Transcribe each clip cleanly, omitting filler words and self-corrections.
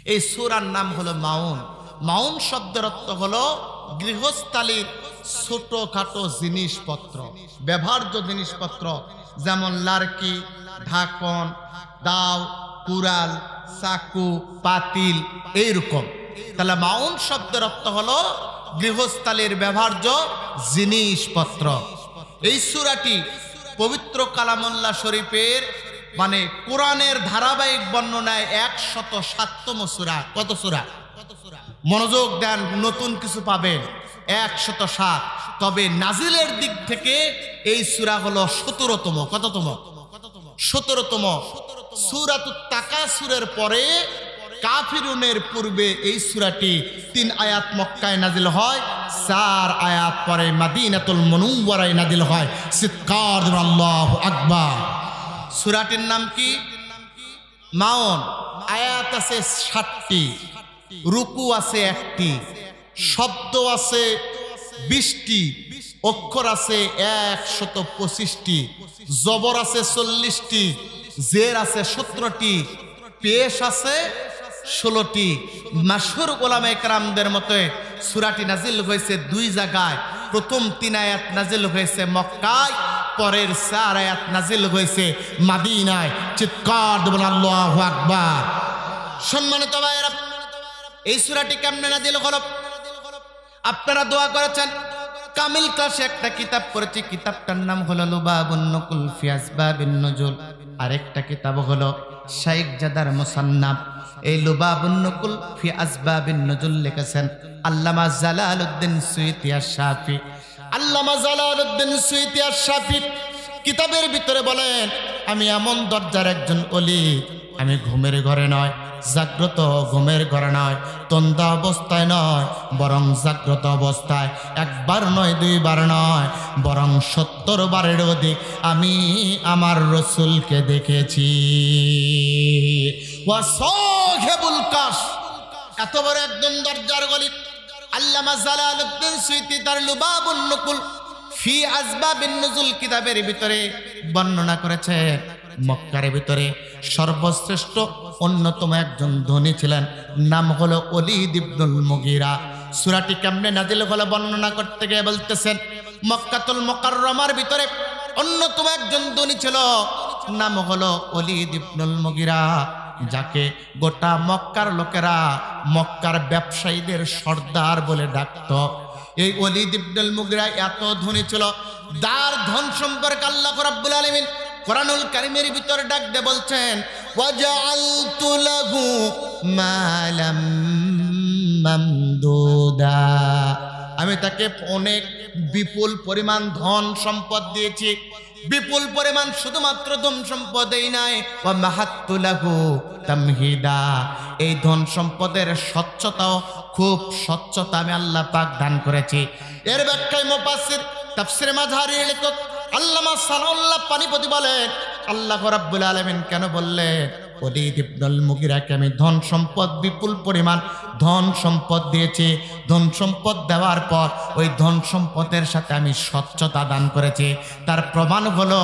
এই সূরার নাম হলো মাউন। মাউন শব্দের অর্থ হলো গৃহস্থালীর ছোটখাটো জিনিসপত্র, ব্যবহার্য জিনিসপত্র, যেমন লার্কি, ঢাকন, দাও, কুড়াল, চাকু, পাতিল, এইরকম। তাহলে মাউন শব্দের অর্থ হলো গৃহস্থালীর ব্যবহার্য জিনিসপত্র। এই সূরাটি পবিত্র কালামুল্লাহ শরীফের মানে কোরআনের ধারাবাহিক বর্ণনায় 107তম সূরা। কত সূরা? মনোযোগ দেন, নতুন কিছু পাবেন। 107। তবে নাজিলের দিক থেকে এই সূরা হলো 17তম। কততম? 17তম। সূরাতুত তাকাসুরের পরে কাফিরুনের পূর্বে এই সূরাটি 3 আয়াত মক্কায় নাজিল হয়, 4 আয়াত পরে মদিনাতুল মুনাওয়ারায় নাজিল হয়। চিৎকার দিন আল্লাহু আকবার। সূরাটির নাম কি? মাউন। আয়াত আছে 60টি, রুকু আছে 1টি, শব্দ আছে 20টি, অক্ষর আছে 125টি, জবর আছে 40টি, জের আছে 17টি, পেশ আছে 16টি। মাশহুর উলামায়ে কেরামদের মতে সূরাটি নাজিল হয়েছে 2 জায়গায়। প্রথম 3 আয়াত নাজিল হয়েছে মক্কায়, পরের 4 আয়াত নাজিল হয়েছে মদিনায়। চিৎকার দেবেন আল্লাহু আকবার। সম্মানিত ভাইরা, এই সূরাটি কেমনে নাজিল হলো? আপনারা দোয়া করেছেন। কামিল ক্লাসে একটা কিতাব পড়েছি, কিতাবটার নাম হলো লুবাবুন নুকুল ফি আসবাবিন নুজুল। আরেকটা কিতাব হলো শাইখ জাদার মুসান্নাফ। এই লুবাবুন নুকুল ফি আসবাবিন নুজুল লিখেছেন আল্লামা জালালউদ্দিন সুয়ুতী আশ-শাফি। আল্লামা জালালউদ্দিন সুয়ুতী আশ-শাফি কিতাবের ভিতরে বলেন, আমি এমন দরজার একজন ওলি, আমি ঘুমের ঘরে নয়, জাগ্রত ঘুমের ঘরে নয়, তন্দা অবস্থায় নয়, বরং জাগ্রত অবস্থায় 1 বার নয় 2 বার নয়, বরং 70 বারের অধিক আমি আমার রসুলকে দেখেছি। ওয়াসাহিবুল কাশ, এত বড় একদম দরজার গলি আল্লামা জালালউদ্দিন সুয়ুতী তার লুবাবুন নুকুল ফি আসবাবিন নুজুল কিতাবের ভিতরে বর্ণনা করেছে, মক্কার ভিতরে সর্বশ্রেষ্ঠ অন্যতম একজন ধনী ছিলেন, নাম হলো ওলীদ ইবনুল মুগীরা। সূরাটি কেমনে নাজিল হলো বর্ণনা করতে গিয়ে বলতেছেন, মক্কাতুল মুকাররমার ভিতরে অন্যতম একজন ধনী ছিল, নাম হলো ওলীদ ইবনুল মুগীরা, যাকে গোটা মক্কার লোকেরা মক্কার ব্যবসায়ীদের সর্দার বলে ডাকত। এই ওলীদ ইবনুল মুগীরা এত ধনী ছিল, তার ধন সম্পর্কে আল্লাহ রাব্বুল আলামিন কোরআনুল কারীমের ভিতরে ডাক দিয়ে বলছেন, ওয়াজআলতু লাহু মালাম মামদুদা, আমি তাকে অনেক বিপুল পরিমাণ ধন সম্পদ দিয়েছি। বিপুল পরিমাণ শুধুমাত্র ধন সম্পদেই নাই, ওয়া মাহাত্তু লাহু তামহিদা, এই ধন সম্পদের স্বচ্ছতাও খুব স্বচ্ছতা আমি আল্লাহ পাক দান করেছি। এর ব্যাখ্যায় মুফাসসির তাফসীরে মাযহারীর লেখক আল্লামা সানাউল্লাহ পানিপতি বলেন, আল্লাহ রাব্বুল আলামিন কেন বললেন ওলীদ ইবনুল মুগীরাকে আমি ধন সম্পদ বিপুল পরিমাণ ধন সম্পদ দিয়েছি? ধন সম্পদ দেওয়ার পর ওই ধন সম্পদের সাথে আমি স্বচ্ছতা দান করেছি। তার প্রমাণ হলো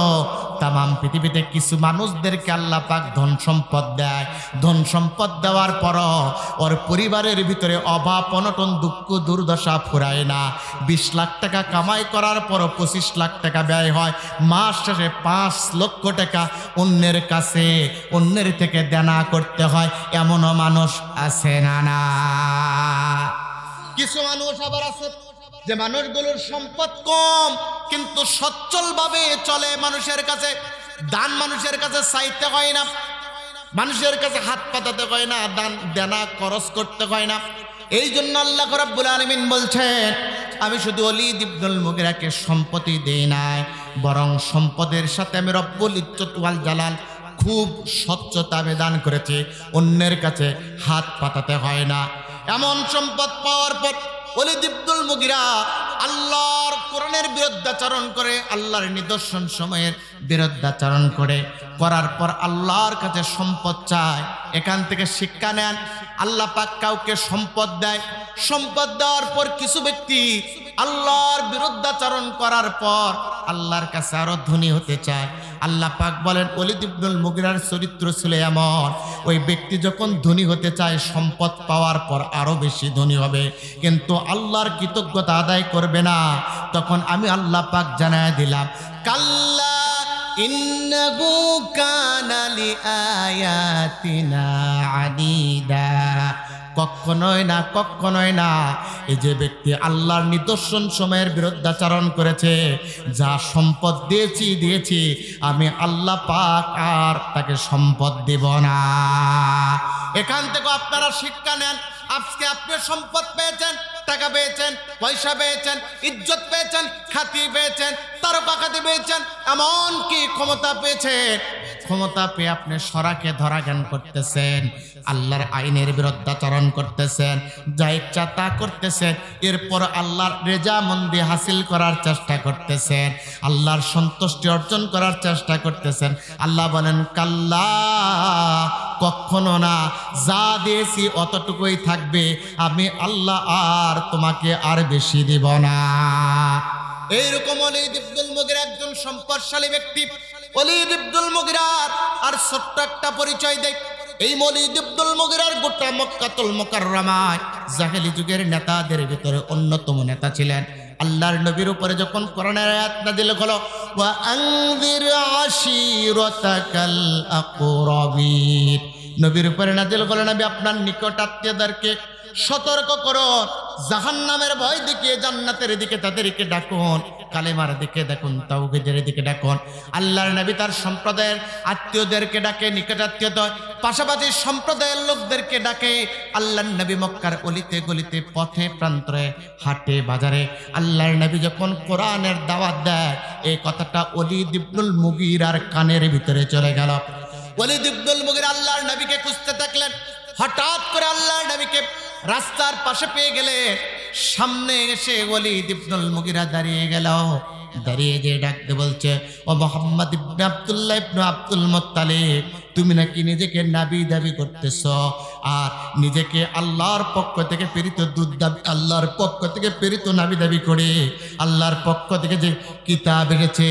তামাম পৃথিবীতে কিছু মানুষদেরকে আল্লাহ পাক ধন সম্পদ দেয়, ধন সম্পদ দেওয়ার পরও ওর পরিবারের ভিতরে অভাব অনটন দুঃখ দুর্দশা ফুরায় না। 20 লাখ টাকা কামাই করার পরও 25 লাখ টাকা ব্যয় হয়, মাস শেষে 5 লক্ষ টাকা অন্যের কাছে অন্যের থেকে দেনা করতে হয়। এমনও মানুষ আছে না? না, কিছু মানুষ আবার আছে যে মানুষগুলোর সম্পদ কম কিন্তু সচ্ছলভাবে চলে, মানুষের কাছে দান মানুষের কাছে চাইতে হয় না, মানুষের কাছে হাত পাতাতে হয় না, দান দেনা খরচ করতে হয় না। এই জন্য আল্লাহ রাব্বুল আলামিন বলছেন, আমি শুধু ওলীদ ইবনুল মুগীরাকে সম্পত্তি দেই নাই, বরং সম্পদের সাথে আমি রব্বুল ইজ্জত ওয়াল জালাল খুব স্বচ্ছতা আমি দান করেছি, অন্যের কাছে হাত পাতাতে হয় না। এমন সম্পদ পাওয়ার পর ওলীদ ইবনুল মুগীরা আল্লাহর কোরআনের বিরুদ্ধাচরণ করে, আল্লাহর নিদর্শন সময়ের বিরুদ্ধাচরণ করার পর আল্লাহর কাছে সম্পদ চায়। এখান থেকে শিক্ষা নেন, আল্লাহ পাক কাউকে সম্পদ দেয়, সম্পদ দেওয়ার পর কিছু ব্যক্তি আল্লাহর বিরুদ্ধাচরণ করার পর আল্লাহর কাছে আরো ধনী হতে চায়। আল্লাহ পাক বলেন ওলীদ ইবনুল মুগিরার চরিত্র ছিল এমন, ওই ব্যক্তি যখন ধনী হতে চায় সম্পদ পাওয়ার পর আরো বেশি ধনী হবে, কিন্তু আল্লাহর কৃতজ্ঞতা আদায় করবে না। তখন আমি আল্লাহ পাক জানায় দিলাম, কাল্লা ইন্নাহু কানা লিআয়াতিনা আনিদা। কখনোই না, কখনোই না। এই যে ব্যক্তি আল্লাহর নিদর্শন সময়ের বিরুদ্ধাচরণ করেছে, যা সম্পদ দিয়েছি আমি আল্লাহ পাক আর তাকে সম্পদ দেব না। এখান থেকে আপনারা শিক্ষা নেন। আজকে আপনি সম্পদ পেয়েছেন, টাকা পেয়েছেন, পয়সা পেয়েছেন, ইজ্জত পেয়েছেন, খ্যাতি পেয়েছেন, তারকা খ্যাতি পেয়েছেন, এমনকি ক্ষমতা পেয়েছেন। ক্ষমতা পেয়ে আপনি সরাকে ধরা জ্ঞান করতেছেন, আল্লাহর আইনের বিরুদ্ধাচরণ করতেছেন, যা ইচ্ছা তা করতেছেন। এরপর আল্লাহর রেজামন্দি হাসিল করার চেষ্টা করতেছেন, আল্লাহর সন্তুষ্টি অর্জন করার চেষ্টা করতেছেন। আল্লাহ বলেন কাল্লা, কখনো না। যা দিয়েছি অতটুকুই থাকবে, আমি আল্লাহ আর তোমাকে আর বেশি দিব না। এইরকম ওলীদ ইবনুল মুগিরা একজন সম্পদশালী ব্যক্তি। ওলীদ ইবনুল মুগিরার আর ছোট্ট একটা পরিচয় দেয়। এই ওলীদ ইবনুল মুগিরার গোটা মক্কাতুল মুকাররমায় জাহেলি যুগের নেতাদের ভিতরে অন্যতম নেতা ছিলেন। আল্লাহর নবীর উপরে যখন কোরআনের আয়াত নাযিল হলো, ওয়া আনযির আশিরাতাকাল আকরাবিন, নবীর উপরে নাযিল হলো, নবী আপনার নিকট আত্মীয়দেরকে সতর্ক করুন, জাহান্নামের ভয় দেখিয়ে জান্নাতের দিকে তাদেরকে ডাকুন, কালেমার দিকে ডাকুন, তাওহীদের দিকে ডাকুন। আল্লাহর নবী তার সম্প্রদায়ের আত্মীয়দেরকে ডাকে, নিকট আত্মীয়তা, পাশাপাশি সম্প্রদায়ের লোকদেরকে ডাকে। আল্লাহর নবী মক্কার অলিতে গলিতে, পথে প্রান্তরে, হাটে বাজারে আল্লাহর নবী যখন কোরআনের দাওয়াত দেয়, এই কথাটা ওলীদ ইবনুল মুগিরার কানের ভিতরে চলে গেল। ওলীদ ইবনুল মুগিরা আল্লাহর নবীকে খুঁজতে থাকলেন। হঠাৎ করে আল্লাহর নবীকে রাস্তার পাশে পেয়ে গেলে, সামনে এসে ওলীদ ইবনুল মুগিরা দাঁড়িয়ে গেল। দাঁড়িয়ে যে ডাকতে বলছে, ও মুহাম্মদ ইবনে আব্দুল্লাহ ইবনে আব্দুল মুত্তালিব, তুমি নাকি নিজেকে নবী দাবি করতেছ, আর নিজেকে আল্লাহর পক্ষ থেকে প্রেরিত দূত দাবি, আল্লাহর পক্ষ থেকে প্রেরিত নবী দাবি করে আল্লাহর পক্ষ থেকে যে কিতাব এসেছে,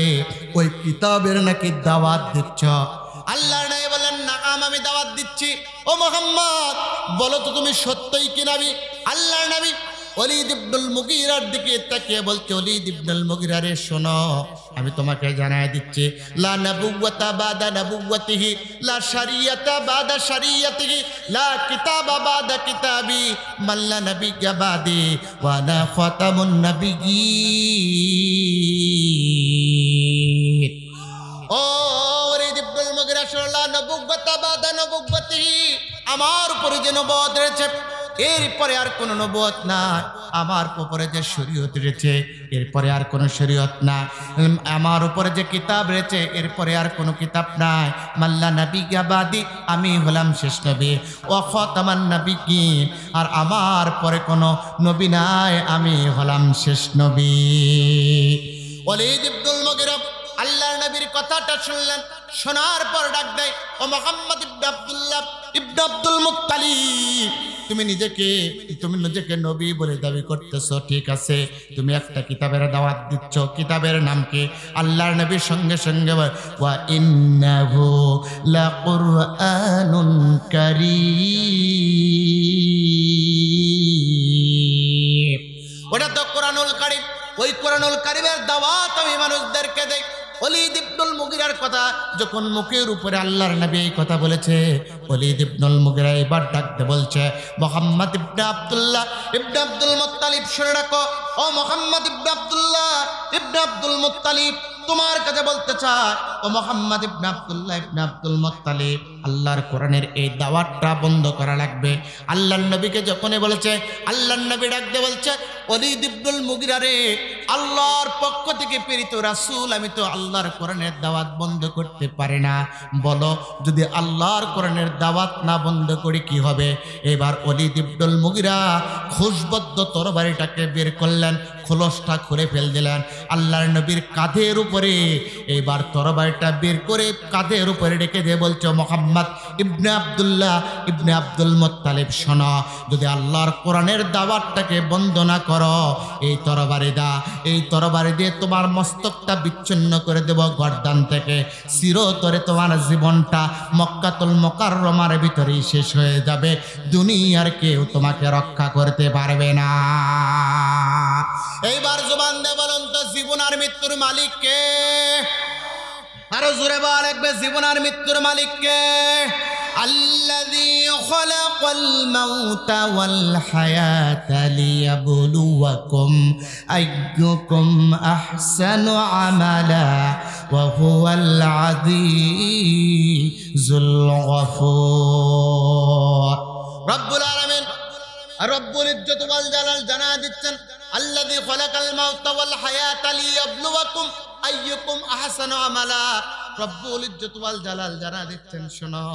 ওই কিতাবের নাকি দাওয়াত দিচ্ছ। আল্লাহর নবী বলেন, নাম আমি দাওয়াত দিচ্ছি। ও মুহাম্মদ, বলো তো তুমি সত্যই কি নবী? আল্লাহর নবী ওলীদ ইবনুল মুগিরার দিকে তাকিয়ে বলছে, ওলীদ ইবনুল মুগিরা রে, শোনো, আমি তোমাকে জানাই দিচ্ছি, লা নবুওয়াতা বাদা নবুওয়াতিহি, লা শরিয়াতা বাদা শরিয়াতিহি, লা কিতাবা বাদা কিতাবি, মাল্লা নবিয়্যা বাদি, ওয়া আনা খাতামুন নবিয়্যিন। ও ওলীদ ইবনুল মুগিরা, শোনো, লা নবুওয়াতা বাদা নবুওয়াতিহি, আমার উপরে যে নবুয়ত রয়েছে, এরপরে আর কোনো নবুয়ত না। আমার উপরে যে শরীয়ত রয়েছে, এরপরে আর কোনো শরীয়ত না। আমার উপরে যে কিতাব রয়েছে, এরপরে আর কোনো কিতাব নাই। মাল্লা নবিয়্যা বাদি, আমি হলাম শেষ নবী। ওয়া খাতামান নবিয়্যিন, আর আমার পরে কোনো নবী নাই, আমি হলাম শেষ নবী। ওলীদ ইবনুল মুগিরা আল্লাহর নবীর কথাটা শুনলেন। শোনার পর ডাক দেয়, ও মুহাম্মদ ইবনে আব্দুল্লাহ ইবনে আব্দুল মুত্তালিব, তুমি নিজেকে নবী বলে দাবি করতেছো, ঠিক আছে, তুমি একটা কিতাবের দাওয়াত দিচ্ছ, কিতাবের নাম কি? আল্লাহর নবীর সঙ্গে সঙ্গে, ওয়া ইন্নাহু লাকুরআনুন কারীম, ওটা তো কোরআনুল কারীম। ওই কোরআনুল কারীমের দাওয়াত আমি মানুষদেরকে দেই। ওলীদ ইবনুল মুগিরার কথা যখন মুখের উপরে আল্লাহর নবী এই কথা বলেছে, ওলীদ ইবনুল মুগিরা এবার ডাকতে বলছে, মুহাম্মদ ইবনে আব্দুল্লাহ ইবনে আব্দুল মুত্তালিব, শুনে রাখো, ও মুহাম্মদ ইবনে আব্দুল্লাহ ইবনে আব্দুল মুত্তালিব, তোমার কাছে বলতে চাই, ও মুহাম্মদ ইবনে আব্দুল্লাহ ইবনে আব্দুল মুত্তালিব, আল্লাহর কোরআনের এই দাওয়াতটা বন্ধ করা লাগবে। আল্লাহর নবীকে যখনই বলেছে, আল্লাহর নবী ডাকতে বলছে, ওলীদ ইবনুল মুগিরা রে, আল্লাহর পক্ষ থেকে প্রেরিত রাসূল, আমি তো আল্লাহর কোরআনের দাওয়াত বন্ধ করতে পারি না। বলো, যদি আল্লাহর কোরআনের দাওয়াত না বন্ধ করি কি হবে? এবার ওলীদ ইবনুল মুগিরা খুশবদ্ধ তরবারিটাকে বের করলেন। খোলসটা খুলে ফেল দিলেন। আল্লাহর নবীর কাঁধের উপরে এইবার তরবারিটা বের করে কাঁধের উপরে রেখে দিয়ে বলছে, মুহাম্মদ ইবনে আব্দুল্লাহ ইবনে আব্দুল মুত্তালিব, শোনো, যদি আল্লাহর কোরআনের দাওয়াতটাকে বন্ধ না করো, এই তরবারি দিয়ে তোমার মস্তকটা বিচ্ছিন্ন করে দেব গর্দান থেকে, চিরতরে তোমার জীবনটা মক্কাতুল মুকাররমার ভিতরেই শেষ হয়ে যাবে, দুনিয়ার কেউ তোমাকে রক্ষা করতে পারবে না। এইবার জবান দিয়ে বলুন তো, জীবন আর মৃত্যুর মালিক কে? আরো জোরে বল একবার, জীবন আর মৃত্যুর মালিক কে? আল্লাযী খালাকাল মাউতা ওয়াল হায়াতা লিয়াবলুয়াকুম আইয়ুকুম আহসানু আমালা ওয়া হুয়াল আজিজুল গফুর। রব্বুল আলামিন রব্বুল ইজ্জত ওয়াল জালাল জানা দিচ্ছেন, আল্লাযী খালাকাল মাউতা ওয়াল হায়াতা লিয়াবলুয়াকুম আইয়ুকুম আহসানু আমালা। রব্বুল ইজ্জত ওয়াল জালাল জানা দিচ্ছেন, শোনো,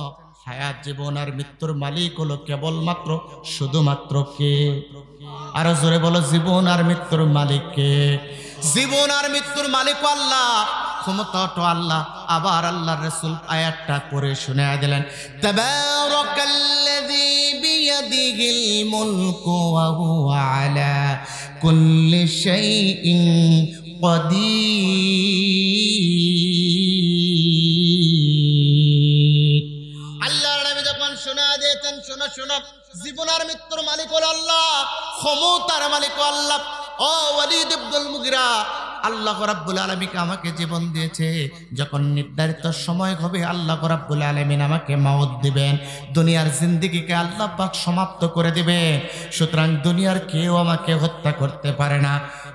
হায়াত জীবন আর মৃত্যুর মালিক হলো কেবলমাত্র শুধুমাত্র কে? আরো জোরে বলো, জীবন আর মৃত্যুর মালিক কে? জীবন আর মৃত্যুর মালিক আল্লাহ, ক্ষমতাটা আল্লাহ। আবার আল্লাহর রাসূল আয়াতটা পড়ে শুনিয়ে দিলেন, তাবারাকাল্লাযী বিয়াদিহিল মুলকু ওয়া হুয়া আলা কুল্লি শাইইন কাদির। আল্লাহর নবী যখন শোনা দিয়েছেন, শোনো শোনো, জীবন আর মৃত্যুর মালিক হলো আল্লাহ, ক্ষমতার মালিক আল্লাহ। ও ওয়ালিদ ইবনুল মুগিরা, আল্লাহ রাব্বুল আলামিন আমাকে জীবন দিয়েছে, যখন নির্ধারিত সময় হবে আল্লাহ রাব্বুল আলামিন আমাকে মওত দিবেন, দুনিয়ার জিন্দেগিকে আল্লাহ পাক সমাপ্ত করে দিবেন, সুতরাং দুনিয়ার কেউ আমাকে হত্যা করতে পারে না।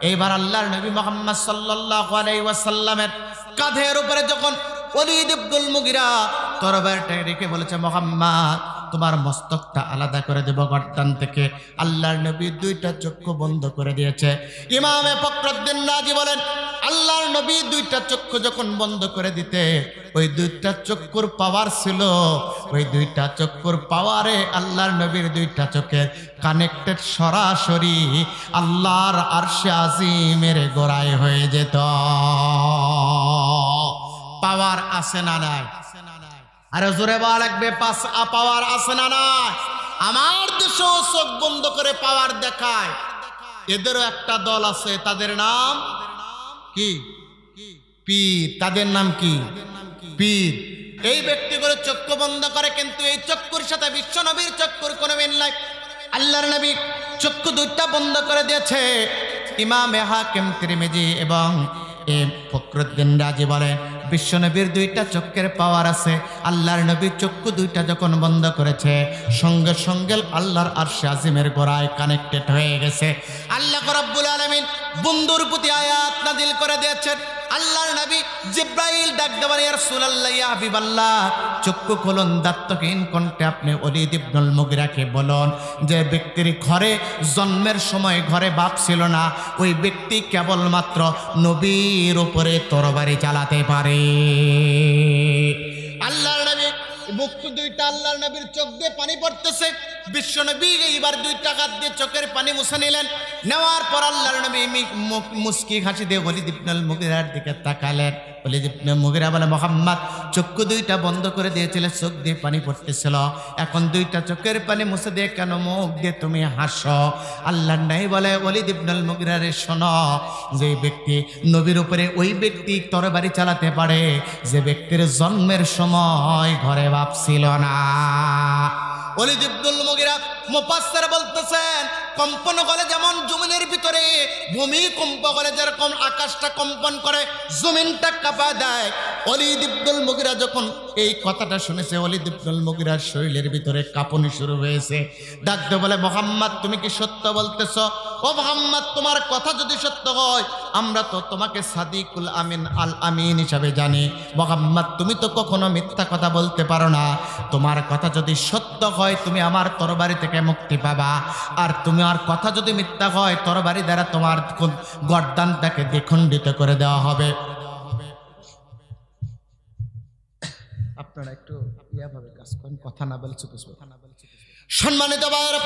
এইবার আল্লাহর নবী মুহাম্মদ সাল্লাল্লাহু আলাইহি ওয়াসাল্লামের কাঁধের উপরে যখন ওয়ালিদ ইবনুল মুগিরা তরবারিটা রেখে বলেছে, মুহাম্মদ তোমার মস্তকটা আলাদা করে দেব গর্দান থেকে, আল্লাহর নবী দুইটা চক্ষু বন্ধ করে দিয়েছে। ইমামে ফখরুদ্দিন রাজি বলেন, আল্লাহর নবী দুইটা চক্ষু যখন বন্ধ করে দিতে, ওই দুইটা চক্ষুর পাওয়ার ছিল, ওই দুইটা চক্ষুর পাওয়ারে আল্লাহর নবীর দুইটা চোখের কানেক্টেড সরাসরি আল্লাহর আরশে আজিমের গোড়ায় হয়ে যেত। পাওয়ার আছে না নাই? আরে জোরে বলা লাগবে, পাওয়ার আছে না নাই? আমার দেশেও চোখ বন্ধ করে পাওয়ার দেখায়, এদেরও একটা দল আছে, তাদের নাম কি? পীর। তাদের নাম কি? পীর। এই ব্যক্তিগুলো চক্ষু বন্ধ করে, কিন্তু এই চক্ষুর সাথে বিশ্ব নবীর চক্ষুর কোনো মিল নাই। আল্লাহর নবী চক্ষু দুইটা বন্ধ করে দিয়েছে। ইমামে হাকিম তিরমিজি এবং ফখরুদ্দিন রাজি বলেন, বিশ্বনবীর দুইটা চক্ষের পাওয়ার আছে। আল্লাহর নবীর চক্ষু দুইটা যখন বন্ধ করেছে, সঙ্গে সঙ্গে আল্লাহর আরশে আজিমের গোড়ায় কানেক্টেড হয়ে গেছে। আল্লাহ রাব্বুল আলামিন বন্ধুর প্রতি আয়াত নাযিল করে দিয়েছেন। আল্লাহর নবী জিব্রাইল ডাক দেওয়ার, ইয়া রাসূলুল্লাহ, ইয়া হাবিবাল্লাহ, চক্ষু খুলুন, দাত্তহীন কণ্ঠে আপনি ওয়ালিদ ইবনুল মুগিরাকে বলুন, যে ব্যক্তির ঘরে জন্মের সময় ঘরে বাপ ছিল না, ওই ব্যক্তি কেবলমাত্র নবীর উপরে তরবারি চালাতে পারে। আল্লাহর নবী মুখ দুইটা, আল্লাহর নবীর চোখ দিয়ে পানি পড়তেছে। বিশ্ব নবী এইবার দুইটা হাত দিয়ে চোখের পানি মুছে নিলেন। নেওয়ার পর আল্লাহর নবী মুস্কি হাসি দিয়ে ওয়ালিদ ইবনুল মুগিরার দিকে তাকালেন। ওয়ালিদ ইবনুল মুগিরা বলে, মুহাম্মদ চক্ষু দুইটা বন্ধ করে দিয়েছিল, চোখ দিয়ে পানি পড়তেছিল, এখন দুইটা চোখের পানি মুছে দিয়ে কেন মুখ দিয়ে তুমি হাসো? আল্লাহর নবী বলে, ওয়ালিদ ইবনুল মুগিরা রে, শোনো, যে ব্যক্তি নবীর উপরে ওই ব্যক্তি তরবারি চালাতে পারে যে ব্যক্তির জন্মের সময় ঘরে বাপ ছিল না। ওয়ালিদ ইবনুল মুগিরা মুফাসসির বলতেছেন, কম্পন হলে যেমন জমিনের ভিতরে ভূমিকম্প হলে যেরকম আকাশটা কম্পন করে, জমিনটা কাঁপা দেয়, ওয়ালিদ ইবনুল মুগিরা যখন এই কথাটা শুনেছে, ওয়ালিদ ইবনুল মুগিরার শরীরের ভিতরে কাঁপুনি শুরু হয়েছে। ডাকতে বলে, মুহাম্মদ তুমি কি সত্য বলতেছো? ও মুহাম্মদ, তোমার কথা যদি সত্য হয়, আমরা তো তোমাকে সাদিকুল আমিন আল আমিন হিসাবে জানি। মুহাম্মদ, তুমি তো কখনো মিথ্যা কথা বলতে পারো না। তোমার কথা যদি সত্য হয়, তুমি আমার তরবারি থেকে মুক্তি পাবা, আর তোমার কথা যদি মিথ্যা হয়, তরবারি দ্বারা তোমার গর্দানটাকে দ্বিখণ্ডিত করে দেওয়া হবে। আপনারা একটু ইয়াভাবে কাজ করেন, কথা না বলে চুপ। সম্মানিত ভাইরা,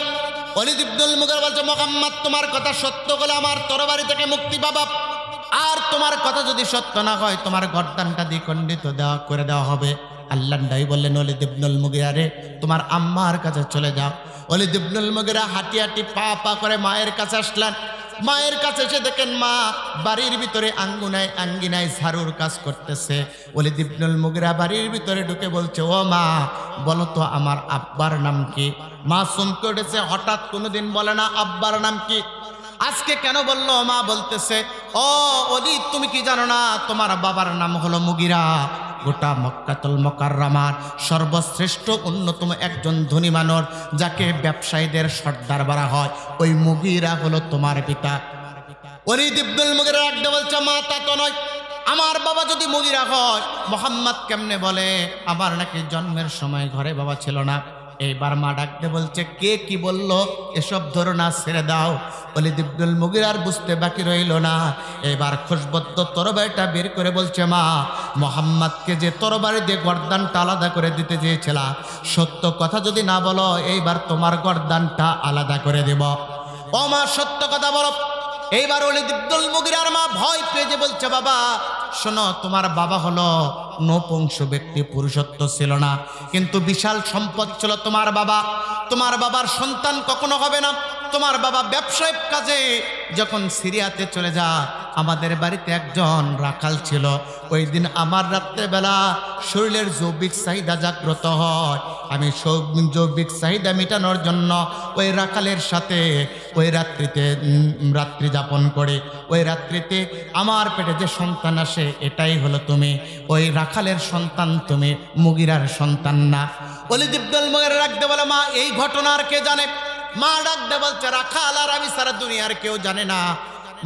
ওয়ালিদ ইবনুল মুগীরা বলছে, মুহাম্মদ তোমার কথা সত্য হলে আমার তরবারি থেকে মুক্তি পাবা, আর তোমার কথা যদি সত্য না হয় তোমার গর্দানটা দ্বিখণ্ডিত করে দেওয়া হবে। আল্লাহর নবী বললেন, ওয়ালিদ ইবনুল মুগীরা রে, তোমার আম্মার কাছে চলে যাও। ওয়ালিদ ইবনুল মুগীরা হাঁটি হাঁটি পা পা করে মায়ের কাছে আসলেন। মায়ের কাছে এসে দেখেন মা বাড়ির ভিতরে আঙ্গিনায় ঝাড়ুর কাজ করতেছে। ওয়ালিদ ইবনুল মুগীরা বাড়ির ভিতরে ঢুকে বলছে, ও মা, বলো তো আমার আব্বার নাম কি? মা চমকে উঠেছে, হঠাৎ কোনোদিন বলে না আব্বার নাম কি, আজকে কেন বললো? মা বলতেছে, ও ওয়ালিদ, তুমি কি জানো না তোমার বাবার নাম হলো মুগীরা? গোটা মক্কাতুল মুকাররমার সর্বশ্রেষ্ঠ অন্যতম একজন ধনী মানুষ, যাকে ব্যবসায়ীদের সর্দার বলা হয়, ওই মুগীরা হলো তোমার পিতা। ওয়ালিদ ইবনুল মুগীরা একদম বলছে, মা তা তো নয়, আমার বাবা যদি মুগীরা হয় মুহাম্মদ কেমনে বলে? আমার নাকি জন্মের সময় ঘরে বাবা ছিল না। এইবার মা ডাকতে বলছে, কে কি বলল? এসব ধরো না, ছেড়ে দাও। ওয়ালিদ ইবনুল মুগীরার বুঝতে বাকি রইল না। এবার খুশবদ্ধ তরবারিটা বের করে বলছে, মা, মুহাম্মদকে যে তরবারি দিয়ে গর্দানটা আলাদা করে দিতে চেয়েছিলা, সত্য কথা যদি না বলো এইবার তোমার গর্দানটা আলাদা করে দেব। ও মা, সত্য কথা বলো। এইবার ওয়ালিদ ইবনুল মুগীরার মা ভয় পেয়ে যে বলছে, বাবা শোনো, তোমার বাবা হলো নপুংস ব্যক্তি, পুরুষত্ব ছিল না, কিন্তু বিশাল সম্পদ ছিল তোমার বাবা। তোমার বাবার সন্তান কখনো হবে না। তোমার বাবা ব্যবসায়িক কাজে যখন সিরিয়াতে চলে যায়, আমাদের বাড়িতে একজন রাখাল ছিল। ওই দিন আমার রাত্রেবেলা শরীরের যৌবিক চাহিদা জাগ্রত হয়, আমি যৌবিক চাহিদা মেটানোর জন্য ওই রাখালের সাথে ওই রাত্রি যাপন করে। ওই রাত্রিতে আমার পেটে যে সন্তান আসে এটাই হলো তুমি। ওই রাখালের সন্তান তুমি, মুগীরার সন্তান না। ওয়ালিদ ইবনুল মুগীরা রাখতে বলে, মা এই ঘটনার কে জানে? মা ডাকতে বলছে, রাখাল আর আমি সারা দুনিয়ার কেউ জানে না।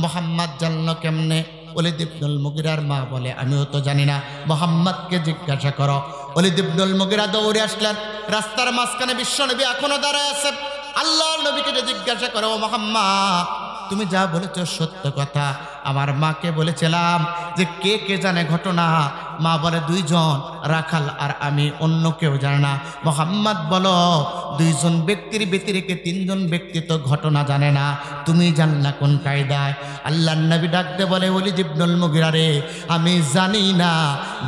মুহাম্মদ জানলো কেমনে? ওয়ালিদ ইবনুল মুগীরার মা বলে, আমিও তো জানি না, মুহাম্মদকে জিজ্ঞাসা করো। ওয়ালিদ ইবনুল মুগীরা দৌড়ে আসলেন। রাস্তার মাঝখানে বিশ্বনবী এখনো দাঁড়ায় আছেন। আল্লাহর নবীকে জিজ্ঞাসা করো, ও মুহাম্মদ, তুমি যা বলেছ সত্য কথা। আমার মাকে বলেছিলাম যে কে কে জানে ঘটনা? মা বলে, দুইজন, রাখাল আর আমি, অন্য কেউ জানে না। মুহাম্মদ বলো, দুইজন ব্যক্তির ব্যতিরেকে তিনজন ব্যক্তি তো ঘটনা জানে না, তুমি জানলা কোন কায়দায়? আল্লাহর নবী ডাকতে বলে, ওয়ালিদ ইবনুল মুগীরা রে, আমি জানি না,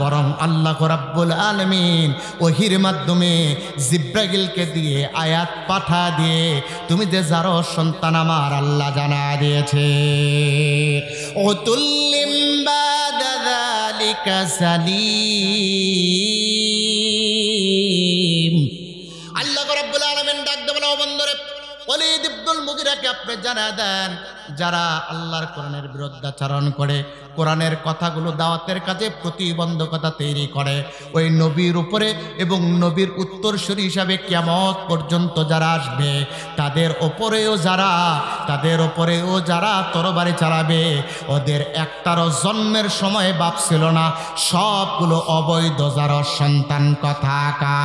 বরং আল্লাহ রাব্বুল আলামিন ওহির মাধ্যমে জিব্রাইলকে দিয়ে আয়াত পাঠা দিয়ে তুমি যে যারো সন্তান আমার আল্লাহ জানা দিয়েছে। উতুল্লিম বাদা যালিকা সালিম। আল্লাহ রাব্বুল আলামিন ডাকতে বলে, ও বন্ধুরে, ওয়ালিদ ইবনুল মুগীরাকে আপনি জানা দেন, যারা আল্লাহর কোরআনের বিরুদ্ধাচরণ করে, কোরআনের কথাগুলো দাওয়াতের কাজে প্রতিবন্ধকতা তৈরি করে, ওই নবীর উপরে এবং নবীর উত্তরসূরি হিসাবে কিয়ামত পর্যন্ত যারা আসবে, তাদের ওপরেও যারা তরবারি চালাবে, ওদের একটারও জন্মের সময় বাপ ছিল না, সবগুলো অবৈধ যারা সন্তান কথাকা।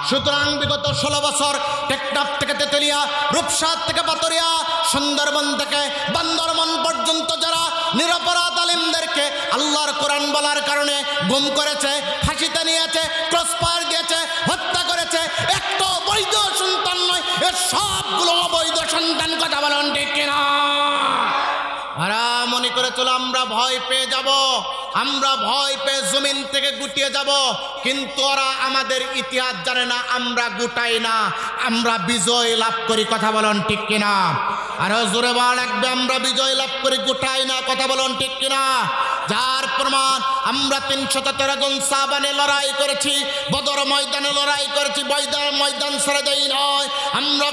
সুতরাং বিগত 16 বছর টেকনাফ থেকে তেতুলিয়া, রূপসা থেকে পাতরিয়া, সুন্দরবন থেকে বান্দরবন পর্যন্ত যারা নিরপরাধ আলেমদেরকে আল্লাহর কোরআন বলার কারণে গুম করেছে, ফাঁসিতে নিয়েছে, ক্রসফায়ার দিয়েছে, হত্যা করেছে, একটা বৈধ সন্তান নয়, এর সবগুলো অবৈধ সন্তান। কথা বলেন ঠিক কিনা? ওরা মনে করেছিল আমরা ভয় পেয়ে যাব, আমরা ভয় পেয়ে জমিন থেকে গুটিয়ে যাব, কিন্তু ওরা আমাদের ইতিহাস জানে না, আমরা গুটাই না, আমরা বিজয় লাভ করি। কথা বলেন ঠিক কিনা? আরো জোরে বলা লাগবে, আমরা বিজয় লাভ করি, গুটাই না। কথা বলেন ঠিক কিনা? যার প্রমাণ আমরা 313 জন সাহাবানে লড়াই করেছি, বদর ময়দানে লড়াই করেছি, ময়দান ছেড়ে দেই নয়। আমরা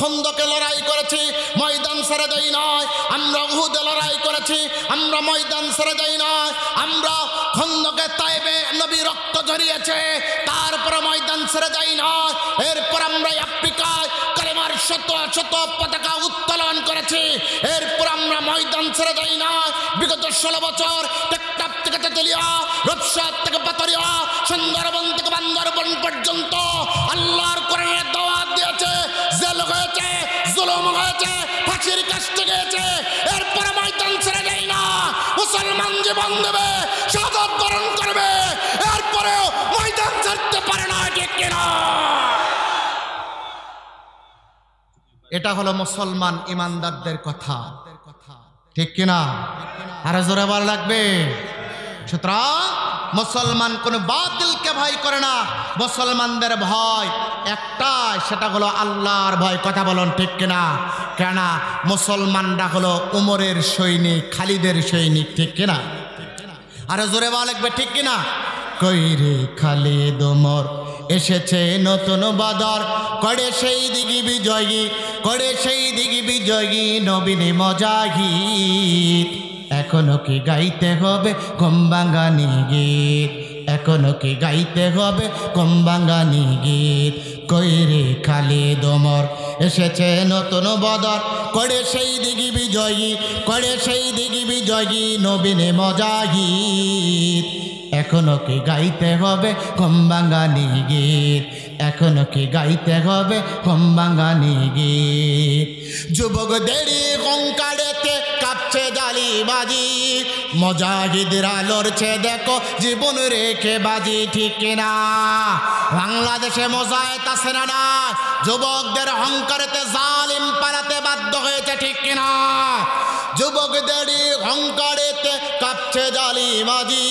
খন্দকে লড়াই করেছি, ময়দান ছেড়ে দেই নয়। আমরা উহুদে লড়াই করেছি, আমরা ময়দান ছেড়ে দেই নয়। আমরা খন্দকে তাইবে নবী রক্ত ঝরিয়েছে, তারপর ময়দান ছেড়ে দেই নয়। এরপর আমরা আফ্রিকায় কালেমার শত শত পতাকা উত্তোলন করেছি, এরপর আমরা ময়দান ছেড়ে দেই নয়। বিগত 16 বছর টেকনাফ থেকে তেতুলিয়া, রূপসা থেকে পাতরিয়া, সুন্দরবন থেকে বান্দরবন পর্যন্ত আল্লাহর কোরআনের দাওয়াত দিয়েছে, জেল হয়েছে, জুলুম হয়েছে, ফাঁসির কাস্টে গিয়েছে, এরপর ময়দান ছেড়ে দেই না। মুসলমান জীবন দেবে, শাহাদাত বরণ করবে, এরপরেও ময়দান ছাড়তে পারে না। ঠিক কিনা? এটা হলো মুসলমান ইমানদারদের কথা, ঠিক কিনা? আরো জোরে বলা লাগবে। সুতরাং মুসলমান কোন বাতিলকে ভয় করে না, মুসলমানদের ভয় একটাই, সেটা হলো আল্লাহর ভয়। কথা বলুন ঠিক কিনা? কেন? মুসলমানরা হলো উমরের সৈনিক, খালিদের সৈনিক, ঠিক কিনা? আরো জোরে বলা লাগবে, ঠিক কিনা? কইরে খালিদ উমর এসেছে নতুন বদর, করে সেই দিগি বিজয়ী, করে সেই দিগি বিজয়ী নবীনে মুজাহিদ। এখনো কি গাইতে হবে কমবাঙ্গানি গীত, এখনো কি গাইতে হবে কমবাঙ্গানি গীত। কইরে খালিদ ওমর এসেছে নতুন বদর, করে সেই দিগি বিজয়ী, করে সেই দিগি বিজয়ী নবীনে মুজাহিদ। এখনো কি গাইতে হবে কমবাঙ্গানি গীত, এখনো কি গাইতে হবে কমবাঙ্গানি গীত। যুবকদেরই কঙ্কালেতে কাঁপছে জালিবাজি, মুজাহিদরা লড়ছে দেখো জীবন রেখে বাজি, ঠিক কিনা? বাংলাদেশে মুজাহিদ আছে না না? যুবকদের অহংকারেতে জালিম পালাতে বাধ্য হয়েছে, ঠিক কিনা? যুবকদেরই অহংকারেতে কাঁপছে জালিবাজি,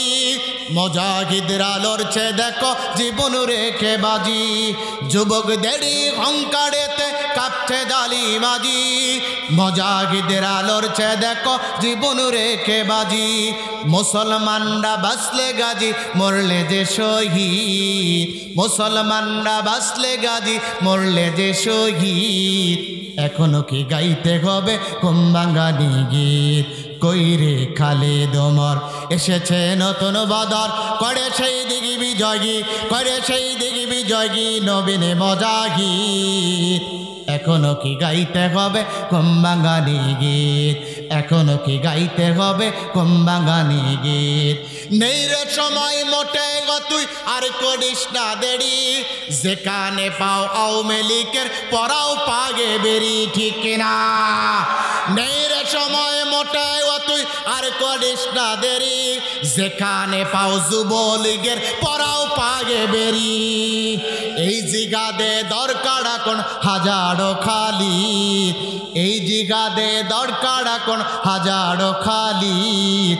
মুজাহিদরা লড়ছে দেখো জীবন রেখে বাজি। যুবকদেরই অহংকারেতে কাঁপছে জালিবাজি, মুজাহিদরা লড়ছে দেখো জীবন রেখে বাজি। মুসলমানরা বাঁচলে গাজী, মরলে যে শহীদ, মুসলমানরা বাঁচলে গাজী, মরলে যে শহীদ। এখনো কি গাইতে হবে কমবাঙ্গানি গীত। কইরে খালিদ ওমর এসেছে নতুন বদর, করে সেই দিগি বিজয়ী, করে সেই দিগি বিজয়ী নবীনে মুজাহিদ। এখনো কি গাইতে হবে কমবাঙ্গানি গীত, এখনো কি গাইতে হবে কমবাঙ্গানি গীত। নেই রে সময় মোটে গো তুই আর করিস না দেরি, যেখানে পাও আওয়ামী লীগের পরাও পাগে বেরি, ঠিক কিনা? নেই রে সময় মোটে গো তুই আর করিস না দেরি, যেখানে পাও যুবলীগের পরাও পাগে বেরি। এই জিগাদে দরকার এখন হাজারো খালিদ, এই জিগাদে দরকার এখন হাজারো খালিদ।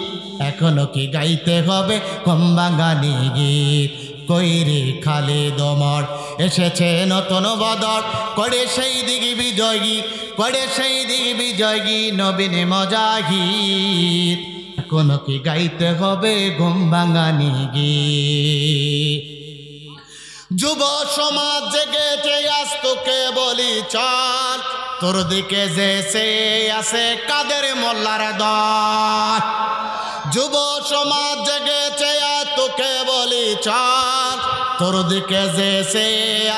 এখনো কি গাইতে হবে কমবাঙ্গানি গীত। কইরে খালিদ ওমর এসেছে নতুন বদর, করে সেই দিগি বিজয়ী, করে সেই দিগি বিজয়ী নবীনে মুজাহিদ। এখনো কি গাইতে হবে কমবাঙ্গানি গীত। যুব সমাজ জেগেছে আজ তোকে বলি চল, তোর দিকে যে সে আছে কাদের মোল্লার দল। যুব সমাজ জেগেছে আজ তোকে বলি চল, তোর দিকে যে সে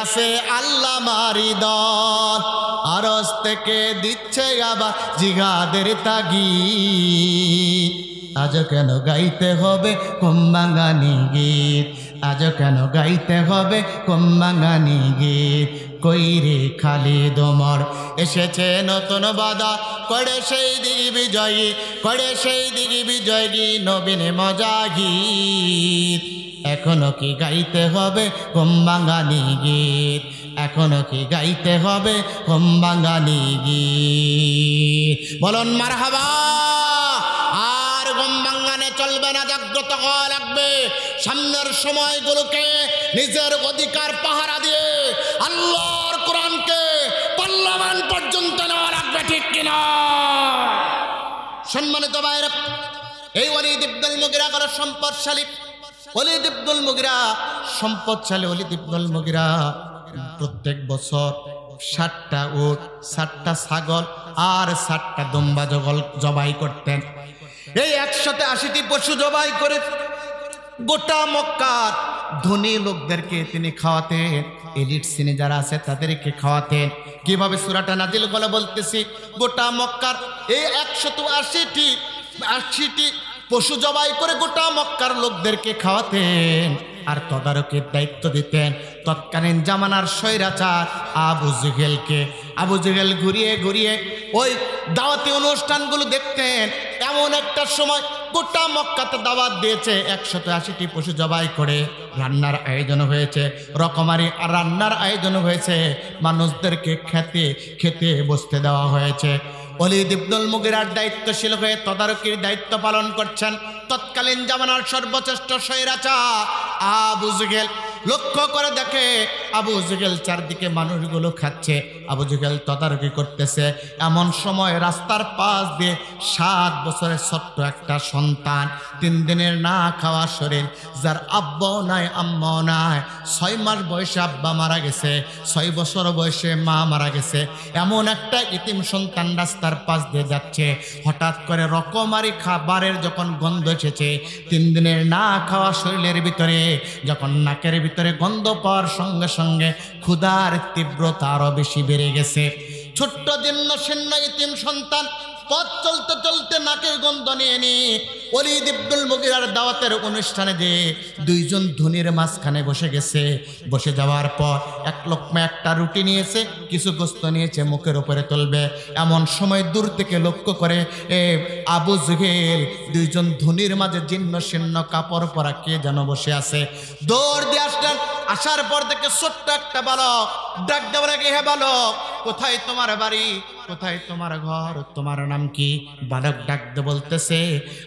আছে আল্লামারি দল। আরশ থেকে দিচ্ছে আবার জিহাদের তাগিদ। আজ কেন গাইতে হবে কমবাঙ্গানি গীত, আজ কেন গাইতে হবে কমবাঙ্গানি গীত। কইরে খালিদ ওমর এসেছে নতুন বদর, করে সেই দিগি বিজয়ী, করে সেই দিগি বিজয়ী নবীনে মুজাহিদ। এখনো কি গাইতে হবে কমবাঙ্গানি গীত, এখনো কি গাইতে হবে কমবাঙ্গানি গীত। বলুন মারহাবা। আর কমবাঙ্গানে চলবে না, জাগ্রত হওয়া লাগবে। সামনের সময়গুলোকে নিজের অধিকার পাহারা দিয়ে আল্লাহর কোরআনকে পার্লামেন্ট পর্যন্ত নেওয়া লাগবে, ঠিক কিনা? সম্মানিত ভাইরা, এই ওয়ালিদ ইবনুল মুগিরা করা সম্পদশালী, ওয়ালিদ ইবনুল মুগিরা সম্পদশালী। ওয়ালিদ ইবনুল মুগিরা প্রত্যেক বছর 60টা উট, 60টা ছাগল আর 60টা দুম্বা জবাই করতেন। এই 180টি পশু জবাই করে গোটা মক্কার ধনী লোকদেরকে তিনি খাওয়াতেন, এলিট শ্রেণী যারা আছে তাদেরকে খাওয়াতেন। কিভাবে সূরাটা নাজিল হলো বলতেছি। গোটা মক্কার এই 180টি পশু জবাই করে গোটা মক্কার লোকদেরকে খাওয়াতেন আর তদারকির দায়িত্ব দিতেন তৎকালীন জামানার স্বৈরাচার আবু জেহেলকে। আবু জেহেল ঘুরিয়ে ঘুরিয়ে ওই দাওয়াতি অনুষ্ঠানগুলো দেখতেন। এমন একটা সময় গোটা মক্কাতে দাওয়াত দিয়েছে, 180টি পশু জবাই করে রান্নার আয়োজন হয়েছে, রকমারি রান্নার আয়োজন হয়েছে, মানুষদেরকে খেতে বসতে দেওয়া হয়েছে। ওলীদ ইবনুল মুগীরার দায়িত্বশীল হয়ে তদারকির দায়িত্ব পালন করছেন তৎকালীন জামানার সর্বশ্রেষ্ঠ স্বৈরাচার আবু জেহেল। লক্ষ্য করে দেখে আবু জেহেল চারদিকে মানুষগুলো খাচ্ছে, আবু জেহেল তদারকি করতেছে। এমন সময় রাস্তার পাশ দিয়ে 7 বছরের ছোট্ট একটা সন্তান, 3 দিনের না খাওয়া শরীর, যার আব্বাও নাই আম্মাও নাই, 6 মাস বয়সে আব্বা মারা গেছে, 6 বছর বয়সে মা মারা গেছে, এমন একটা ইতিম সন্তান রাস্তার পাশ দিয়ে যাচ্ছে। হঠাৎ করে রকমারি খাবারের যখন গন্ধ এসেছে, 3 দিনের না খাওয়া শরীরের ভিতরে যখন নাকের ভিতরে গন্ধ পাওয়ার সঙ্গে সঙ্গে ক্ষুধার তীব্রতা আরো বেশি বেড়ে গেছে। ছোট্ট জীর্ণ শীর্ণ ইতিম সন্তান পথ চলতে চলতে নাকের গন্ধ নিয়ে ওলীদ ইবনুল মুগীরার দাওয়াতের অনুষ্ঠানে যে 2 জন ধনীর মাঝখানে বসে গেছে। বসে যাওয়ার পর এক লোকমা একটা রুটি নিয়েছে, কিছু গোস্ত নিয়েছে, মুখের উপরে তুলবে। এমন সময় দূর থেকে লক্ষ্য করে আবু জেহেল 2 জন ধনীর মাঝে জীর্ণ শীর্ণ কাপড় পরা কে যেন বসে আছে। দৌড় দিয়ে আসলেন। আসার পর থেকে ছোট্ট একটা বালক ডাক দেওয়ার আগে, হে বালক, কোথায় তোমার বাড়ি, কোথায় তোমার ঘর, তোমার নাম কি? বালক ডাক দিয়ে বলতেছে,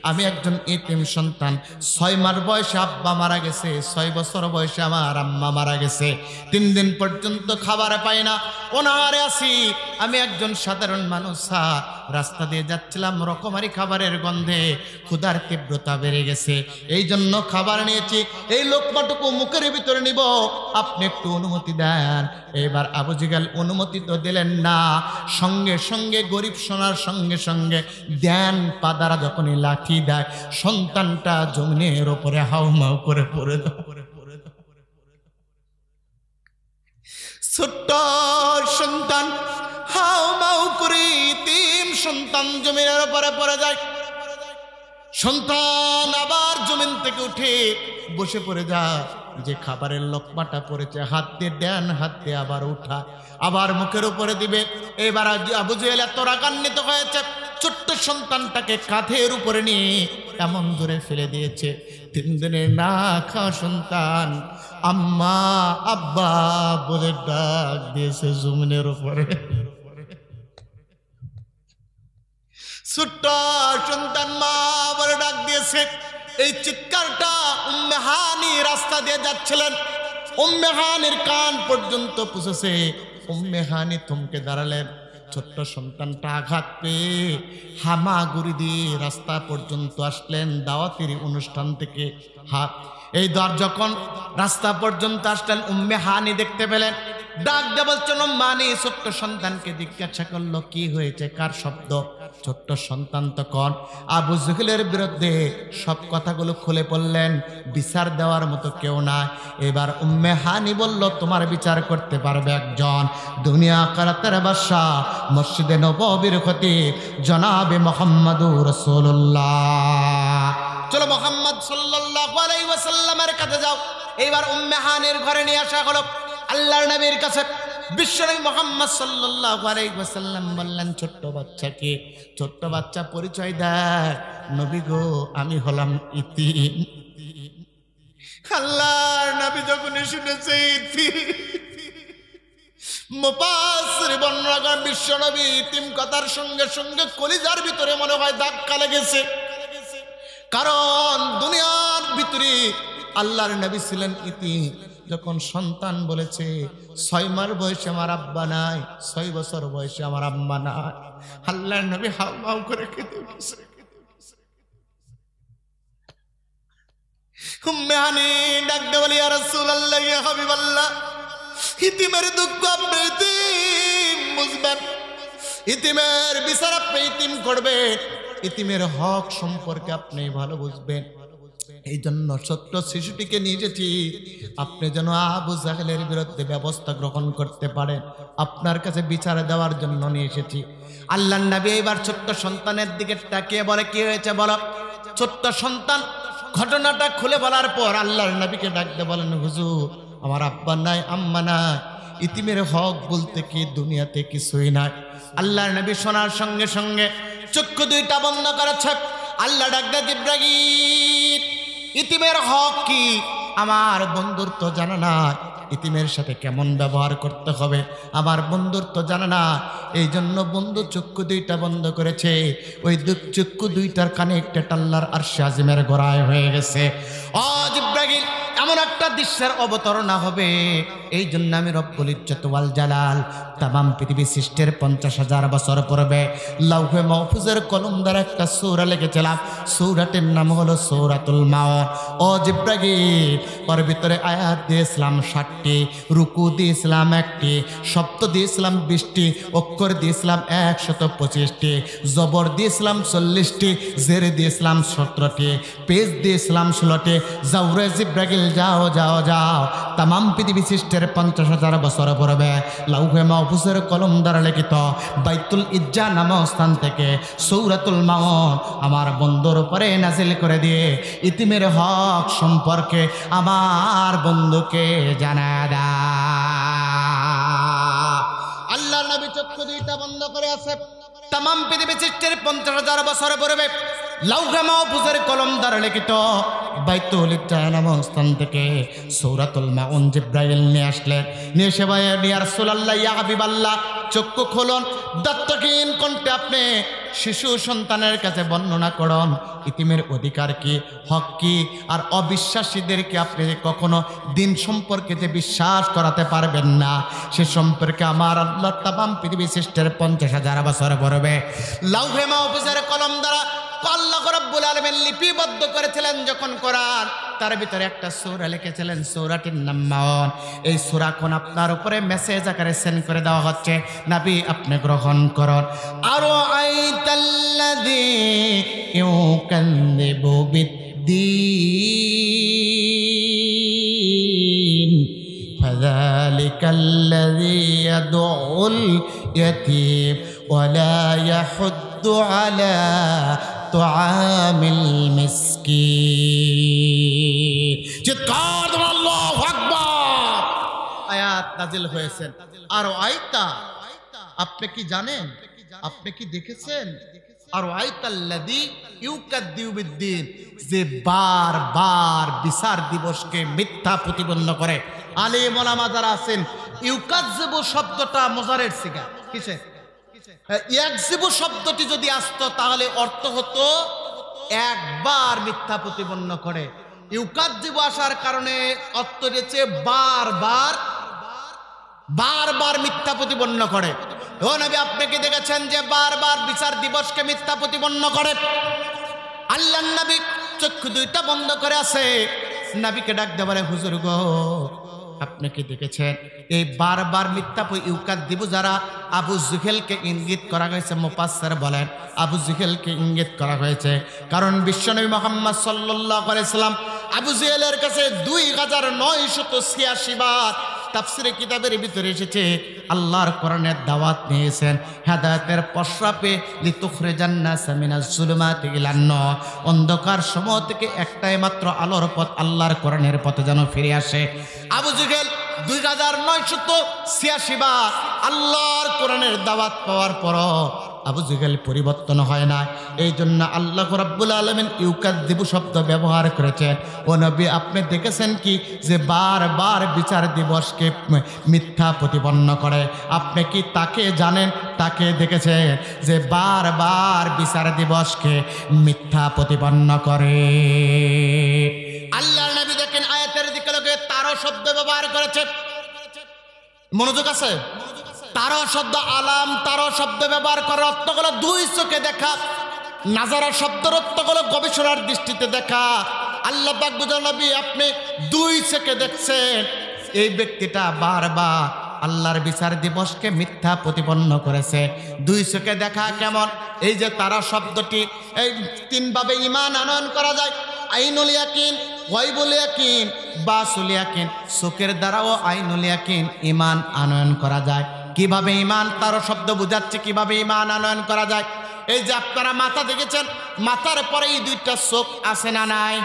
আমি একজন ইতিম সন্তান, 6 মাস বয়সে আব্বা মারা গেছে, 6 বছর বয়সে আমার আম্মা মারা গেছে, 3 দিন পর্যন্ত খাবার পাই না, অনাহারে আছি। আমি একজন সাধারণ মানুষ, রাস্তা দিয়ে যাচ্ছিলাম, রকমারি খাবারের গন্ধে ক্ষুধার তীব্রতা বেড়ে গেছে, এই জন্য খাবার নিয়েছি, এই লোকমাটুকু মুখের ভিতরে নিব, আপনি একটু অনুমতি দেন। এবার আবু জেহেল অনুমতি তো দিলেন না। সঙ্গে সঙ্গে গরিব শোনার সঙ্গে সঙ্গে দেন পাদারা যখনই লাঠি দেয়, সন্তানটা জমিনের ওপরে হাউমাউ করে পড়ে দেয়। ছোট্ট সন্তান হাউমাউ করে ইতিম সন্তান জমিনের ওপরে পড়ে যায়। সন্তান আবার জমিন থেকে উঠে বসে পড়ে যায়। যে খাবারের লোকমাটা পড়েছে হাত দিয়ে দেন, হাত দিয়ে আবার উঠা, আবার মুখের উপরে দিবে। এবার আবু জেহেল এত রাগান্বিত হয়েছে, ছোট্ট সন্তানটাকে কাঁধের উপরে নিয়ে এমন দূরে ফেলে দিয়েছে। 3 দিনের না খাওয়া সন্তান আম্মা আব্বা বলে ডাক দিয়েছে জমিনের উপরে। ছোট্ট সন্তান মা বলে ডাক দিয়েছে। এই চিৎকারটা উম্মে হানি রাস্তা দিয়ে যাচ্ছিলেন, উম্মে হানির কান পর্যন্ত পৌঁছেছে। উম্মে হানি থমকে দাঁড়ালেন। ছোট্ট সন্তানটা আঘাত পেয়ে হামাগুড়ি দিয়ে রাস্তা পর্যন্ত আসলেন দাওয়াতের অনুষ্ঠান থেকে। এই দর যখন রাস্তা পর্যন্ত আসলেন, উম্মে হানি দেখতে পেলেন, ডাক দিয়ে বলছেন মানি। ছোট্ট সন্তানকে জিজ্ঞাসা করলো কি হয়েছে, কার শব্দ? ছোট্ট সন্তান তখন আবু জেহেলের বিরুদ্ধে সব কথাগুলো খুলে পড়লেন। বিচার দেওয়ার মতো কেউ না। এবার উম্মে হানি বলল, তোমার বিচার করতে পারবে একজন দুনিয়া আখিরাতের বাদশা, মসজিদে নববীর খতিব জনাবে মুহাম্মদুর রাসূলুল্লাহ। চলো মুহাম্মদ সাল্লাল্লাহু আলাইহি ওয়াসাল্লামের কাছে যাও। এইবার উম্মে হানির ঘরে নিয়ে আসা হলো আল্লাহর নবীর কাছে। বিশ্বনবী মুহাম্মদ সাল্লাল্লাহু আলাইহি ওয়াসাল্লাম বললেন, ছোট্ট বাচ্চাকে, ছোট্ট বাচ্চা পরিচয় দেয়, নবী গো আমি হলাম ইতিম। আল্লাহর নবী যখন শুনেছে ইতিম, মুফাসসির বর্ণনা করেন বিশ্বনবী ইতিম কথার সঙ্গে সঙ্গে কলিজার ভিতরে মনে হয় ধাক্কা লেগেছে। কারণ দুনিয়ার ভিতরে আল্লাহর নবী ছিলেন ইতিম। যখন সন্তান বলেছে 6 মাস বয়সে আমার আব্বা নাই, 6 বছর বয়সে আমার আম্মা নাই, আল্লাহর নবী হাউমাউ করে কেঁদে উঠেছে। উম্মে হানি ডাকতে বলি, ইয়া রাসূলুল্লাহ, ইয়া হাবিবাল্লাহ, ইতিমের দুঃখ আপনি ইতিম বুঝবেন, ইতিমের বিচার আপনি ইতিম করবেন, ইতিমের হক সম্পর্কে আপনি ভালো বুঝবেন। এই জন্য ছোট্ট শিশুটিকে নিয়ে এসেছি, আপনি যেন আবু জাহেলের বিরুদ্ধে ব্যবস্থা গ্রহণ করতে পারেন, আপনার কাছে বিচার দেওয়ার জন্য নিয়ে এসেছি। আল্লাহর নবী এবার ছোট্ট সন্তানের দিকে তাকিয়ে বলে, কি হয়েছে বলো। ছোট্ট সন্তান ঘটনাটা খুলে বলার পর আল্লাহর নবীকে ডাকতে বলেন, হুজুর আমার আব্বা নাই আম্মা নাই, ইতিমের হক বলতে কি দুনিয়াতে কিছুই নাই। আল্লাহর নবী শোনার সঙ্গে সঙ্গে চক্ষু দুইটা বন্ধ করেছে। আল্লাহ ডাকদা জিব্রাইল, ইতিমের হক কি আমার বন্ধুর তো জানা না, ইতিমের সাথে কেমন ব্যবহার করতে হবে আমার বন্ধুর তো জানা না। এই জন্য বন্ধু চক্ষু দুইটা বন্ধ করেছে, ওই চক্ষু দুইটার কানেক্টেড আল্লাহর আরশে আজিমের গোড়ায় হয়ে গেছে। ও জিব্রাইল, এমন একটা দৃশ্যের অবতারণা হবে, এই জন্য আমি রব্বুল ইজ্জত ওয়াল জালাল তামাম পৃথিবী সৃষ্টির 50,000 বছর পূর্বে লাউহে মাহফুজের কলম দ্বারা একটা সূরা লিখেছিলাম, সূরাটির নাম হলো সূরাতুল মাউন। ও জিব্রাইল, ওর ভিতরে আয়াত দিয়েছিলাম 60টি, রুকু দিয়েছিলাম 1টি, শব্দ দিয়েছিলাম 20টি, অক্ষর দিয়েছিলাম 125টি, জবর দিয়েছিলাম 40টি, জের দিয়েছিলাম 17টি, পেজ দিয়েছিলাম 16টি। যাও রে জিব্রাইল, যাও যাও যাও, তামাম পৃথিবী সৃষ্টির 50,000 বছর পূর্বে লাউহে মাহফুজের কলম দ্বারা লিখিত বাইতুল ইজ্জা নামক স্থান থেকে সূরাতুল মাউন আমার বন্ধুর উপরে নাজিল করে দিয়ে ইতিমের হক সম্পর্কে আমার বন্ধুকে জানা দা। আল্লাহর নবী চক্ষু দুইটা বন্ধ করে আছে, তামাম পৃথিবী সৃষ্টির 50,000 বছর পূর্বে লাউহে মাহফুজের কলম দ্বারা লিখিত বাইতুল ইজ্জা নামক স্থান থেকে সূরাতুল মাউন জিব্রাইল নিয়ে আসলেন। নিয়ে এসে ভাই ইয়া রাসূলুল্লাহ, ইয়া হাবিবাল্লাহ, চক্ষু খুলুন, দত্তহীন কণ্ঠে আপনি শিশু সন্তানের কাছে বর্ণনা করুন ইতিমের অধিকার কি, হক কি, আর অবিশ্বাসীদেরকে আপনি কখনো দিন সম্পর্কে যে বিশ্বাস করাতে পারবেন না সে সম্পর্কে আমার আল্লাহ তামাম পৃথিবী সৃষ্টির 50,000 বছর পূর্বে লাউহে মাহফুজের কলম দ্বারা আল্লাহ রাব্বুল আলামিন লিপিবদ্ধ করেছিলেন যখন কোরআন, তার ভিতরে একটা সূরা লিখেছিলেন, সূরাটির নাম মাউন। এই সূরা কোন আপনার উপরে মেসেজ আকারে সেন্ড করে দেওয়া হচ্ছে, নবী আপনি গ্রহণ করুন। আরো আইতাল্লাযী ইউকাযযিবু বিদ্দীন ফাযালিকাল্লাযী ইয়াদউল ইয়াতীম ওয়া লা ইয়াহুদ্দু আলা তুআমিল মিসকিন। চিৎকার করে আল্লাহু আকবার। আয়াত নাযিল হয়েছে। আর আয়াতা আপনি কি জানেন, আপনি কি দেখেছেন? আর আয়াতাল্লাযী ইউকাযযিবু বিদ্দীন, যে বারবার বিচার দিবসকে মিথ্যা প্রতিপন্ন করে। আলেম ওলামা যারা আছেন, ইউকাযযিবু শব্দটা মুজারের সিগা, কিসের? ইয়াকযিবু শব্দটি যদি আসতো তাহলে অর্থ হতো একবার মিথ্যা প্রতিপন্ন করে। ইউকাযযিবু আসার কারণে অর্থ হচ্ছে বারবার বারবার মিথ্যা প্রতিপন্ন করে। ও নবী, আপনি কি দেখেছেন যে বারবার বিচার দিবসকে মিথ্যা প্রতিপন্ন করে? আল্লাহর নবী চক্ষু দুইটা বন্ধ করে আছে, নবীকে ডাক দিয়ে বলে, হুজুর গো, আপনি কি দেখেছেন এই বারবার মিথ্যা ইউকাযযিবু যারা? আবু জুহেলকে ইঙ্গিত করা হয়েছে, মুফাসসির বলেন আবু জুহেলকে ইঙ্গিত করা হয়েছে কারণ বিশ্বনবী মুহাম্মদ সাল্লাল্লাহু আলাইহি সাল্লাম আবু জুহেলের কাছে 2986 বার তাফসীরে কিতাবের ভিতরে এসেছে আল্লাহর কোরআনের দাওয়াত নিয়েছেন, হেদায়েতের প্রস্রাবে লিতুখরিজান নাস মিনাজ যুলুমাতি ইলান নূর, অন্ধকার সমূহ থেকে একটাই মাত্র আলোর পথ আল্লাহর কোরআনের পথে যেন ফিরে আসে। আবু জুহেল 2986 বার আল্লাহর কোরআনের দাওয়াত পাওয়ার পর আবু জুহেল পরিবর্তন হয় না। এই জন্য আল্লাহ রাব্বুল আলামিন ইউকাযযিবু শব্দ ব্যবহার করেছেন। ও নবী, আপনি দেখেছেন কি যে বারবার বিচার দিবসকে মিথ্যা প্রতিপন্ন করে? আপনি কি তাকে জানেন, তাকে দেখেছেন যে বারবার বিচার দিবসকে মিথ্যা প্রতিপন্ন করে? আল্লাহর নবী দেখেন আয়াতের দিকে লোকে 13 শব্দ ব্যবহার করেছে। মনোযোগ আছে? 13 শব্দ, আলাম 13 শব্দ ব্যবহার করার অর্থ হলো 2 চোখে দেখা, নাজারা শব্দের অর্থ হলো গবেষণার দৃষ্টিতে দেখা। আল্লাহ পাক বুঝান, নবী আপনি 2 চোখে দেখছেন এই ব্যক্তিটা বারবার আল্লাহর বিচার দিবসকে মিথ্যা প্রতিপন্ন করেছে। 2 চোখে দেখা কেমন? এই যে 13 শব্দটি, এই 3 ভাবে ঈমান আনয়ন করা যায়। আইনুল ইয়াকিন, গায়বুল ইয়াকিন, বাসুল ইয়াকিন। চোখের দ্বারাও আইনুল ইয়াকিন ঈমান আনয়ন করা যায়। কিভাবে ঈমান? 13 শব্দ বুঝাচ্ছে কিভাবে ঈমান আনয়ন করা যায়। এই যে আপনারা মাথা দেখেছেন, মাথার পরে এই 2টা চোখ আছে না নাই?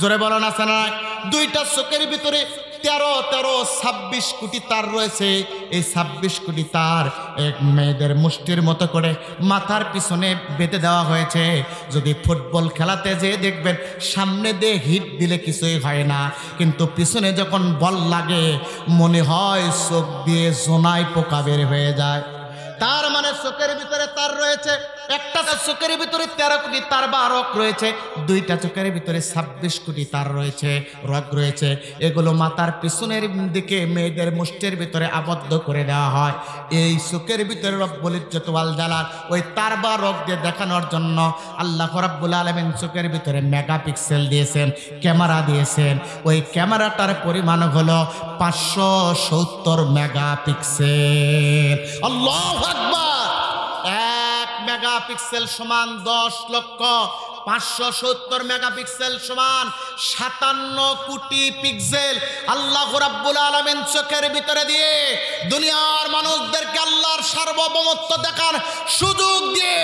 জোরে বলেন আছে না নাই? 2টা চোখের ভিতরে 26 কোটি তার রয়েছে। এই 26 কোটি তার এক মেয়েদের মুষ্টির মতো করে মাথার পিছনে বেঁধে দেওয়া হয়েছে। যদি ফুটবল খেলাতে যে দেখবেন সামনে দিয়ে হিট দিলে কিছুই হয় না, কিন্তু পিছনে যখন বল লাগে মনে হয় চোখ দিয়ে জোনাই পোকা বের হয়ে যায়। তার মানে চোখের ভিতরে তার রয়েছে, একটা চোখের ভিতরে 13 কোটি তার বা রগ রয়েছে, দুইটা চোখের ভিতরে 26 কোটি তার রয়েছে, রগ রয়েছে। এগুলো মাথার পিছনের দিকে মেয়েদের মুষ্টির ভিতরে আবদ্ধ করে দেওয়া হয়। এই চোখের ভিতরে রব্বুল ইজ্জত ওয়াল জালাল ওই তার বা রগ দিয়ে দেখানোর জন্য আল্লাহ রাব্বুল আলামিন চোখের ভিতরে মেগাপিক্সেল দিয়েছেন, ক্যামেরা দিয়েছেন। ওই ক্যামেরাটার পরিমাণ হলো 570 মেগাপিক্সেল। আল্লাহু আকবার। 1 মেগাপিক্সেল সমান 10 লক্ষ, 570 মেগাপিক্সেল সমান 57 কোটি পিক্সেল। আল্লাহ রাব্বুল আলামিন চোখের ভিতরে দিয়ে দুনিয়ার মানুষদেরকে আল্লাহর সার্বভৌমত্ব দেখার সুযোগ দিয়ে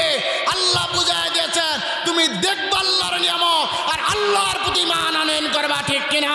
আল্লাহ বুঝায় দিয়েছেন, তুমি দেখবা আল্লাহর নিয়ামত আর আল্লাহর প্রতি ঈমান আনয়ন করবা, ঠিক কিনা?